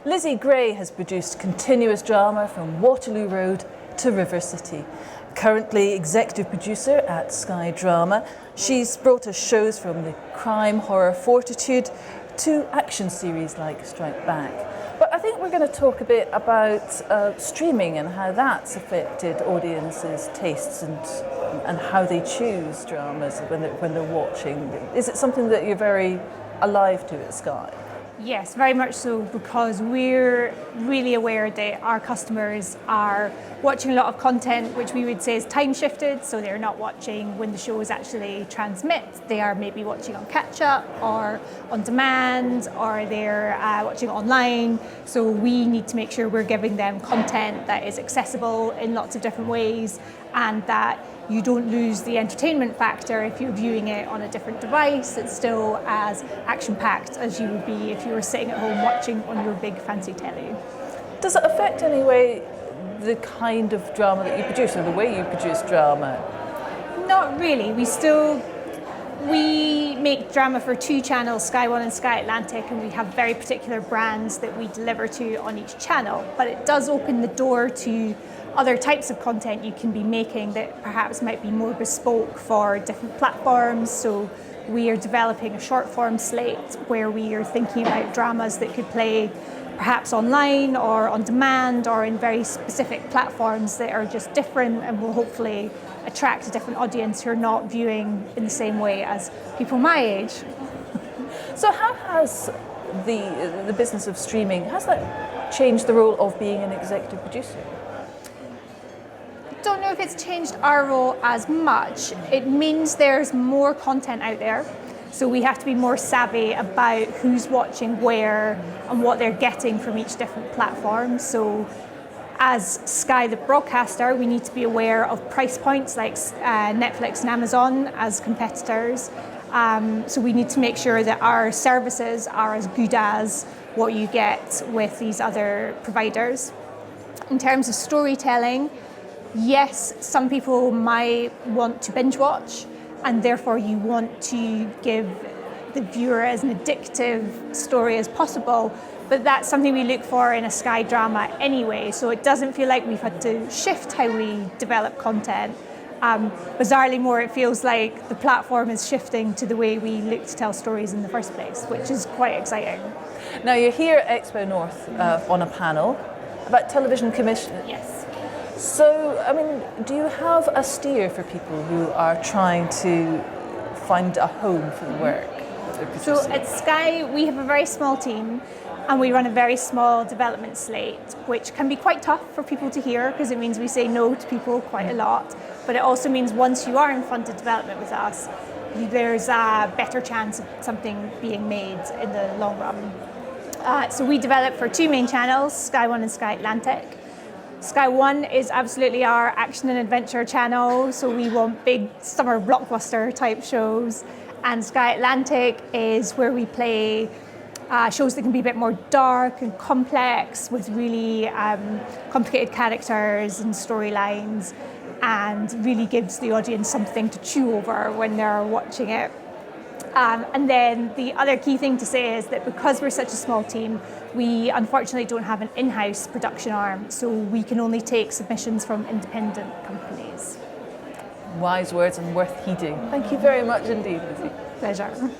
Lizzie Gray has produced continuous drama from Waterloo Road to River City. Currently executive producer at Sky Drama, she's brought us shows from the crime horror Fortitude to action series like Strike Back. But I think we're going to talk a bit about streaming and how that's affected audiences' tastes and how they choose dramas when they're watching. Is it something that you're very alive to at Sky? Yes, very much so, because we're really aware that our customers are watching a lot of content which we would say is time shifted, so they're not watching when the shows actually transmit. They are maybe watching on catch up or on demand, or they're watching online. So we need to make sure we're giving them content that is accessible in lots of different ways, and that you don't lose the entertainment factor if you're viewing it on a different device. It's still as action-packed as you would be if you were sitting at home watching on your big fancy telly. Does it affect any way the kind of drama that you produce or the way you produce drama? Not really. We make drama for two channels, Sky One and Sky Atlantic, and we have very particular brands that we deliver to on each channel. But it does open the door to other types of content you can be making that perhaps might be more bespoke for different platforms. So we are developing a short form slate where we are thinking about dramas that could play perhaps online or on demand or in very specific platforms that are just different and will hopefully attract a different audience who are not viewing in the same way as people my age. So how has the business of streaming, has that changed the role of being an executive producer? I don't know if it's changed our role as much. It means there's more content out there, so we have to be more savvy about who's watching where and what they're getting from each different platform. So as Sky the broadcaster, we need to be aware of price points like Netflix and Amazon as competitors. So we need to make sure that our services are as good as what you get with these other providers. In terms of storytelling, yes, some people might want to binge watch, and therefore you want to give the viewer as an addictive story as possible, but that's something we look for in a Sky drama anyway, so it doesn't feel like we've had to shift how we develop content. Bizarrely more, it feels like the platform is shifting to the way we look to tell stories in the first place, which is quite exciting. Now you're here at XpoNorth on a panel about television commission. Yes. So, I mean, do you have a steer for people who are trying to find a home for the work? So at Sky, we have a very small team and we run a very small development slate, which can be quite tough for people to hear because it means we say no to people quite a lot. But it also means once you are in funded development with us, there's a better chance of something being made in the long run. So we develop for two main channels, Sky One and Sky Atlantic. Sky One is absolutely our action and adventure channel, so we want big summer blockbuster type shows. And Sky Atlantic is where we play shows that can be a bit more dark and complex with really complicated characters and storylines, and really gives the audience something to chew over when they're watching it. And then the other key thing to say is that because we're such a small team, we unfortunately don't have an in-house production arm, so we can only take submissions from independent companies. Wise words and worth heeding. Thank you very much indeed, Lizzie. Pleasure.